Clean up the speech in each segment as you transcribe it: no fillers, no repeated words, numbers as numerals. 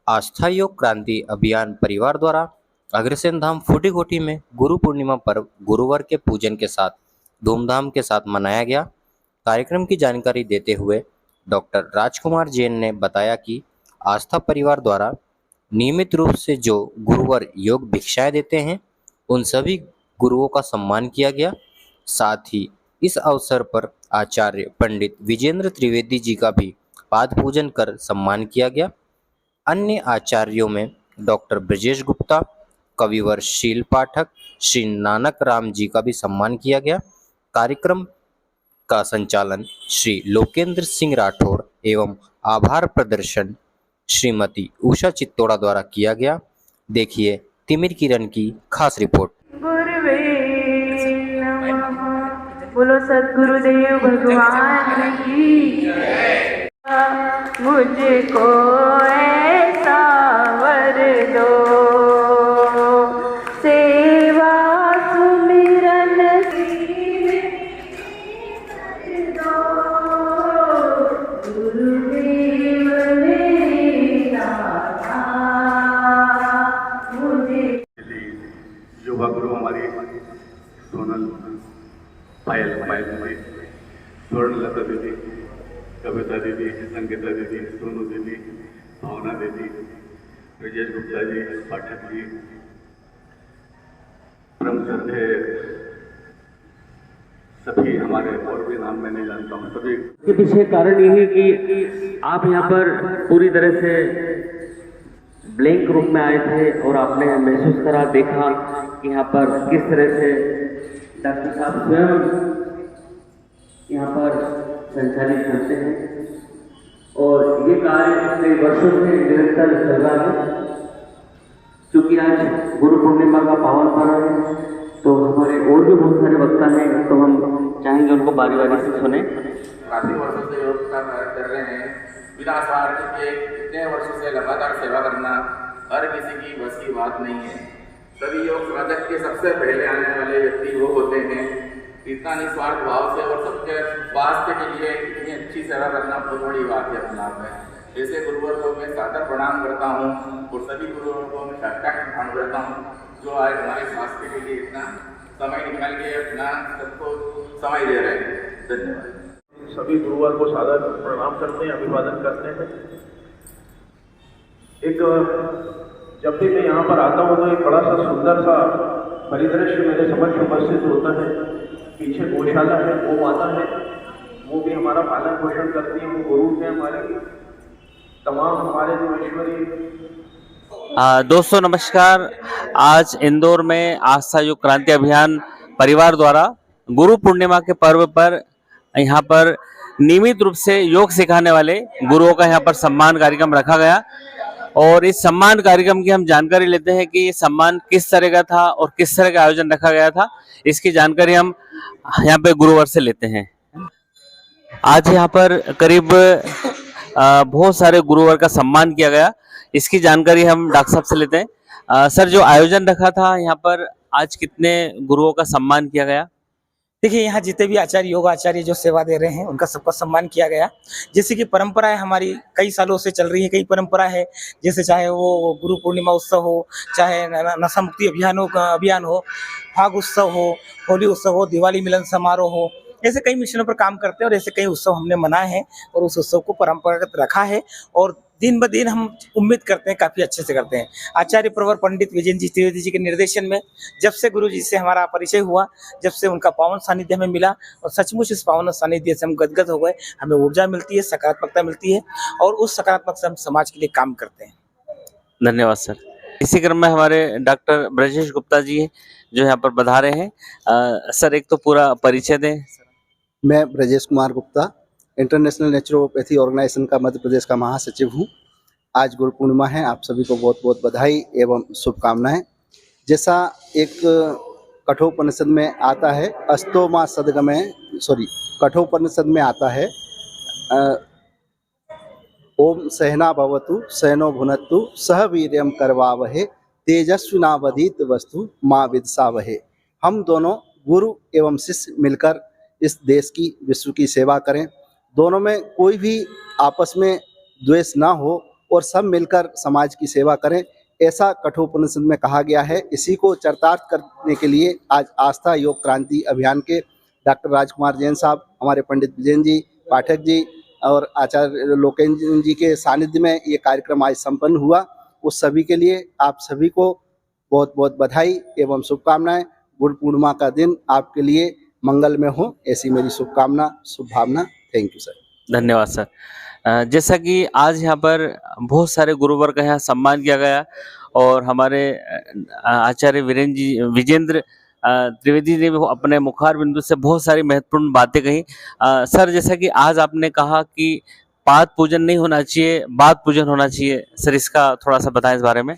आस्था योग क्रांति अभियान परिवार द्वारा अग्रसेन धाम फूटी में गुरु पूर्णिमा पर्व गुरुवार के पूजन के साथ धूमधाम के साथ मनाया गया। कार्यक्रम की जानकारी देते हुए डॉक्टर राजकुमार जैन ने बताया कि आस्था परिवार द्वारा नियमित रूप से जो गुरुवार योग भिक्षाएं देते हैं उन सभी गुरुओं का सम्मान किया गया। साथ ही इस अवसर पर आचार्य पंडित विजेंद्र त्रिवेदी जी का भी पाद पूजन कर सम्मान किया गया। अन्य आचार्यों में डॉक्टर ब्रजेश गुप्ता, कविवर शील पाठक, श्री नानक राम जी का भी सम्मान किया गया। कार्यक्रम का संचालन श्री लोकेंद्र सिंह राठौड़ एवं आभार प्रदर्शन श्रीमती उषा चित्तोड़ा द्वारा किया गया। देखिए तिमिर किरण की खास रिपोर्ट। गुरुवे नमः। बोलो सद्गुरुदेव भगवान की जय। मुझको ऐसा वर दो, सेवा सुमिरन दो, गुरुदेव मेरा मुझे। योगा गुरु हमारी सोनल पायल स्वर्णलता दीदी, कविता दीदी, संगीता दीदी, सोनू दीदी, भावना दीदी, ब्रजेश गुप्ता जी, पाठक जी, परम श्रद्धे सभी हमारे, और भी नाम मैं नहीं जानता हूँ सभी के पीछे कारण ये है कि आप यहाँ पर पूरी तरह से ब्लैंक रूप में आए थे और आपने महसूस करा, देखा कि यहाँ पर किस तरह से डॉक्टर साहब स्वयं यहाँ पर संचालित करते हैं और ये कार्य कई वर्षों से निरंतर चल रहा है। क्योंकि आज गुरु पूर्णिमा का पावन पर्व है तो हमारे और भी बहुत सारे वक्ता हैं, तो हम चाहेंगे उनको बारी बारी से सुने। काफी वर्षों से योग का कार्य कर रहे हैं, बिना स्वार्थ के इतने वर्षों से लगातार सेवा करना हर किसी की बस की बात नहीं है। सभी योग साधक के सबसे पहले आने वाले व्यक्ति वो होते हैं। इतना निस्वार्थ भाव से और सबके स्वास्थ्य के लिए इतनी अच्छी सेवा करना बहुत बड़ी बात है अपना में। ऐसे गुरुवर को मैं सादर प्रणाम करता हूँ और सभी गुरुओं को मैं साष्टांग प्रणाम करता हूँ जो आज हमारे स्वास्थ्य के लिए इतना समय निकाल के अपना सबको समय दे रहे हैं। धन्यवाद। सभी गुरुवार को सादर प्रणाम करते हैं, अभिवादन करते हैं। एक जब भी मैं यहाँ पर आता हूँ तो एक बड़ा सा सुंदर सा परिदृश्य मेरे समक्ष उपस्थित होता है। पीछे गौशाला है, वो माता है, वो भी हमारा पालन पोषण करती है, वो गुरु है हमारे, तमाम हमारे जो ईश्वरी। दोस्तों नमस्कार। आज इंदौर में आस्था योग क्रांति अभियान परिवार द्वारा गुरु पूर्णिमा के पर्व पर यहाँ पर नियमित रूप से योग सिखाने वाले गुरुओं का यहाँ पर सम्मान कार्यक्रम रखा गया और इस सम्मान कार्यक्रम की हम जानकारी लेते हैं कि ये सम्मान किस तरह का था और किस तरह का आयोजन रखा गया था। इसकी जानकारी हम यहाँ पे गुरुवार से लेते हैं। आज यहाँ पर करीब बहुत सारे गुरुवार का सम्मान किया गया, इसकी जानकारी हम डॉक्टर साहब से लेते हैं। सर, जो आयोजन रखा था यहाँ पर आज कितने गुरुओं का सम्मान किया गया? देखिए, यहाँ जितने भी आचार्य योग आचार्य जो सेवा दे रहे हैं उनका सबका सम्मान किया गया। जैसे कि परंपराएं हमारी कई सालों से चल रही है, कई परंपरा है, जैसे चाहे वो गुरु पूर्णिमा उत्सव हो, चाहे नशा मुक्ति अभियान हो, फाग उत्सव हो, होली उत्सव हो, दिवाली मिलन समारोह हो, ऐसे कई मिशनों पर काम करते हैं और ऐसे कई उत्सव हमने मनाए हैं और उस उत्सव को परंपरागत रखा है और दिन ब दिन हम उम्मीद करते हैं काफी अच्छे से करते हैं। आचार्य प्रवर पंडित विजेंद्र त्रिवेदी जी के निर्देशन में जब से गुरु जी से हमारा परिचय हुआ, जब से उनका पावन सानिध्य हमें मिला और सचमुच इस पावन सानिध्य से हम गदगद हो गए। हमें ऊर्जा मिलती है, सकारात्मकता मिलती है और उस सकारात्मक से हम समाज के लिए काम करते हैं। धन्यवाद सर। इसी क्रम में हमारे डॉक्टर ब्रजेश गुप्ता जी जो यहाँ पर पधारे हैं। सर, एक तो पूरा परिचय दें। मैं Brajesh Kumar Gupta international naturopathy organisation का मध्य प्रदेश का महासचिव हूँ। आज गुरु पूर्णिमा है, आप सभी को बहुत बहुत बधाई एवं शुभकामनाएं। जैसा एक कठोपनिषद में आता है, अस्तोमा सदगमय कठोपनिषद में आता है, ओम सहना भवतु सहनो भुनत्तु सह वीर्यम करवावहे तेजस्विनावधीत वस्तु माँ विद्सावहे। हम दोनों गुरु एवं शिष्य मिलकर इस देश की, विश्व की सेवा करें। दोनों में कोई भी आपस में द्वेष ना हो और सब मिलकर समाज की सेवा करें, ऐसा कठोपनिषद में कहा गया है। इसी को चरितार्थ करने के लिए आज आस्था योग क्रांति अभियान के डॉक्टर राजकुमार जैन साहब, हमारे पंडित विजयन जी पाठक जी और आचार्य लोकेंद्र जी के सानिध्य में ये कार्यक्रम आज संपन्न हुआ। उस सभी के लिए आप सभी को बहुत बहुत बधाई एवं शुभकामनाएं। गुरु पूर्णिमा का दिन आपके लिए मंगलमय हो, ऐसी मेरी शुभकामना शुभ भावना। Thank you sir. धन्यवाद सर। जैसा कि आज यहाँ पर बहुत सारे गुरुवर का यहाँ सम्मान किया गया और हमारे आचार्य विजेंद्र त्रिवेदी ने भी अपने मुखार बिंदु से बहुत सारी महत्वपूर्ण बातें कही। सर, जैसा कि आज आपने कहा कि पाद पूजन नहीं होना चाहिए, बाद पूजन होना चाहिए, सर इसका थोड़ा सा बताएं इस बारे में।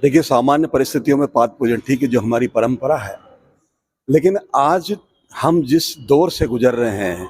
देखिए, सामान्य परिस्थितियों में पाद पूजन ठीक है, जो हमारी परंपरा है, लेकिन आज हम जिस दौर से गुजर रहे हैं,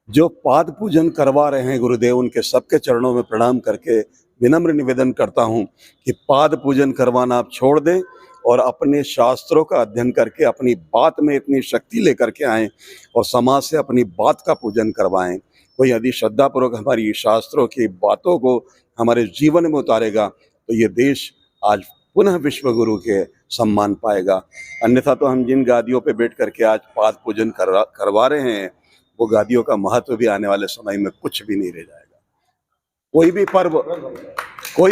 जो पाद पूजन करवा रहे हैं गुरुदेव, उनके सबके चरणों में प्रणाम करके विनम्र निवेदन करता हूं कि पाद पूजन करवाना आप छोड़ दें और अपने शास्त्रों का अध्ययन करके अपनी बात में इतनी शक्ति लेकर के आएं और समाज से अपनी बात का पूजन करवाएं। कोई यदि श्रद्धापूर्वक हमारी शास्त्रों की बातों को हमारे जीवन में उतारेगा तो ये देश आज पुनः विश्व गुरु के सम्मान पाएगा। अन्यथा तो हम जिन गादियों पे बैठ करके आज पाद पूजन करवा रहे हैं, वो गादियों का महत्व भी आने वाले समय में कुछ भी नहीं रह जाएगा। कोई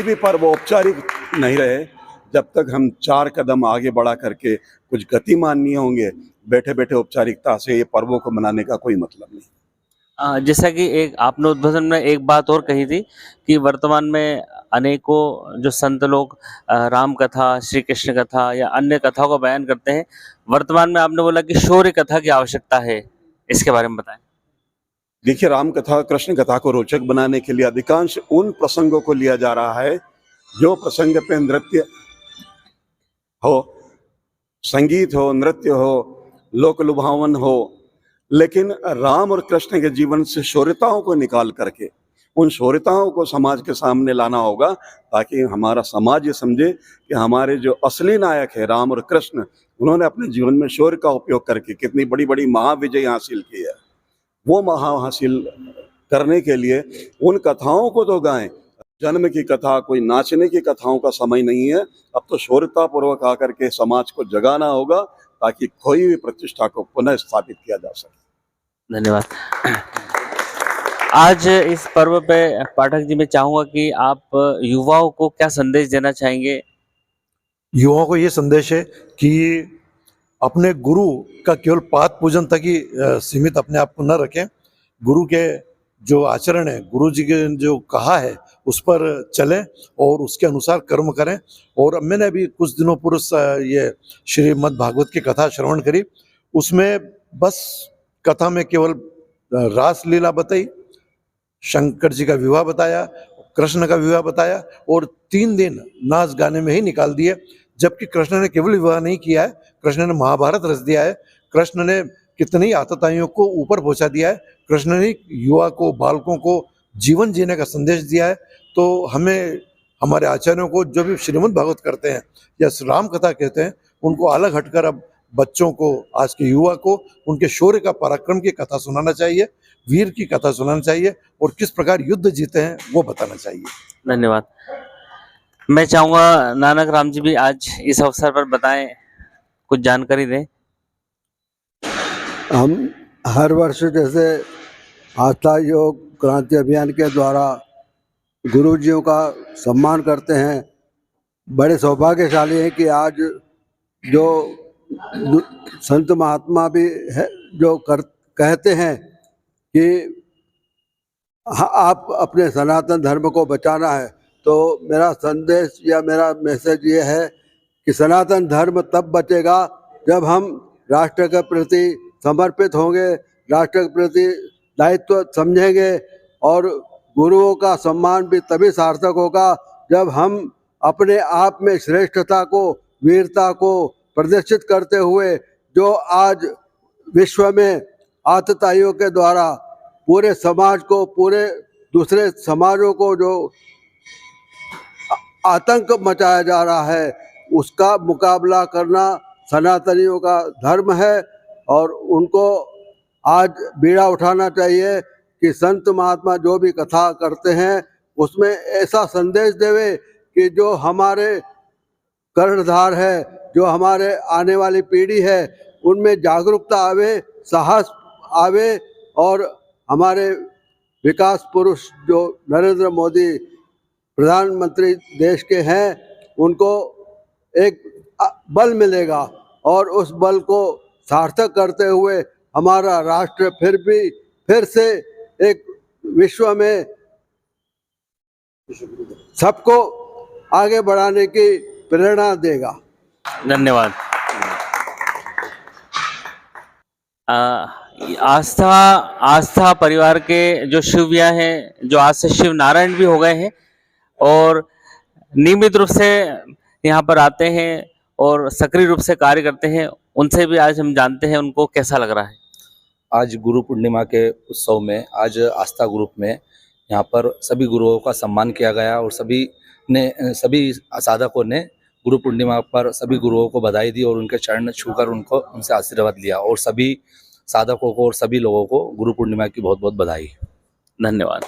भी पर्व औपचारिक नहीं रहे जब तक हम 4 कदम आगे बढ़ा करके कुछ गतिमान नहीं होंगे। बैठे बैठे औपचारिकता से ये पर्वों को मनाने का कोई मतलब नहीं। जैसा कि एक आपने उद्बोधन में एक बात और कही थी कि वर्तमान में अनेकों जो संत लोग राम कथा, श्री कृष्ण कथा या अन्य कथाओं को बयान करते हैं, वर्तमान में आपने बोला कि शौर्य कथा की आवश्यकता है, इसके बारे में बताएं। देखिए, राम कथा कृष्ण कथा को रोचक बनाने के लिए अधिकांश उन प्रसंगों को लिया जा रहा है जो प्रसंग पे नृत्य हो, संगीत हो, नृत्य हो, लोक लुभावन हो, लेकिन राम और कृष्ण के जीवन से शौर्यताओं को निकाल करके उन शौर्यताओं को समाज के सामने लाना होगा, ताकि हमारा समाज ये समझे कि हमारे जो असली नायक है राम और कृष्ण, उन्होंने अपने जीवन में शौर्य का उपयोग करके कितनी बड़ी बड़ी महाविजय हासिल की है। वो हासिल करने के लिए उन कथाओं को तो गाएं। जन्म की कथा, कोई नाचने की कथाओं का समय नहीं है। अब तो शौर्यता पूर्वक आकर के समाज को जगाना होगा ताकि खोई हुई प्रतिष्ठा को पुनः स्थापित किया जा सके। धन्यवाद। आज इस पर्व पे पाठक जी मैं चाहूंगा कि आप युवाओं को क्या संदेश देना चाहेंगे? युवाओं को ये संदेश है कि अपने गुरु का केवल पाद पूजन तक ही सीमित अपने आप को न रखें। गुरु के जो आचरण है, गुरु जी के जो कहा है, उस पर चलें और उसके अनुसार कर्म करें। और मैंने अभी कुछ दिनों पूर्व ये श्रीमद् भागवत की कथा श्रवण करी। उसमें बस कथा में केवल रास लीला बताई, शंकर जी का विवाह बताया, कृष्ण का विवाह बताया और 3 दिन नाच गाने में ही निकाल दिए। जबकि कृष्ण ने केवल विवाह नहीं किया है, कृष्ण ने महाभारत रच दिया है, कृष्ण ने कितनी आतताइयों को ऊपर पहुंचा दिया है, कृष्ण ने युवा को, बालकों को जीवन जीने का संदेश दिया है। तो हमें, हमारे आचार्यों को जो भी श्रीमद् भागवत करते हैं या राम कथा कहते हैं, उनको अलग हटकर अब बच्चों को, आज के युवा को उनके शौर्य का, पराक्रम की कथा सुनाना चाहिए, वीर की कथा सुनाना चाहिए और किस प्रकार युद्ध जीते हैं वो बताना चाहिए। धन्यवाद। मैं चाहूंगा नानक राम जी भी आज इस अवसर पर बताएं, कुछ जानकारी दें। हम हर वर्ष जैसे आस्था योग क्रांति अभियान के द्वारा गुरुजियों का सम्मान करते हैं। बड़े सौभाग्यशाली हैं कि आज जो संत महात्मा भी है जो कहते हैं कि आप अपने सनातन धर्म को बचाना है, तो मेरा संदेश या मेरा मैसेज ये है कि सनातन धर्म तब बचेगा जब हम राष्ट्र के प्रति समर्पित होंगे, राष्ट्र के प्रति दायित्व समझेंगे। और गुरुओं का सम्मान भी तभी सार्थक होगा जब हम अपने आप में श्रेष्ठता को, वीरता को प्रदर्शित करते हुए जो आज विश्व में आतताइयों के द्वारा पूरे समाज को, पूरे दूसरे समाजों को जो आतंक मचाया जा रहा है, उसका मुकाबला करना सनातनियों का धर्म है। और उनको आज बीड़ा उठाना चाहिए कि संत महात्मा जो भी कथा करते हैं उसमें ऐसा संदेश देवे कि जो हमारे कर्णधार है, जो हमारे आने वाली पीढ़ी है, उनमें जागरूकता आवे, साहस आवे और हमारे विकास पुरुष जो नरेंद्र मोदी प्रधानमंत्री देश के हैं, उनको एक बल मिलेगा और उस बल को सार्थक करते हुए हमारा राष्ट्र फिर से एक विश्व में सबको आगे बढ़ाने की प्रेरणा देगा। धन्यवाद। आस्था परिवार के जो शिविया हैं, जो आज से शिव नारायण भी हो गए हैं और नियमित रूप से यहाँ पर आते हैं और सक्रिय रूप से कार्य करते हैं, उनसे भी आज हम जानते हैं उनको कैसा लग रहा है। आज गुरु पूर्णिमा के उत्सव में आज आस्था ग्रुप में यहाँ पर सभी गुरुओं का सम्मान किया गया और सभी साधकों ने गुरु पूर्णिमा पर सभी गुरुओं को बधाई दी और उनके चरण छूकर उनसे आशीर्वाद लिया और सभी साधकों को और सभी लोगों को गुरु पूर्णिमा की बहुत बहुत बधाई। धन्यवाद।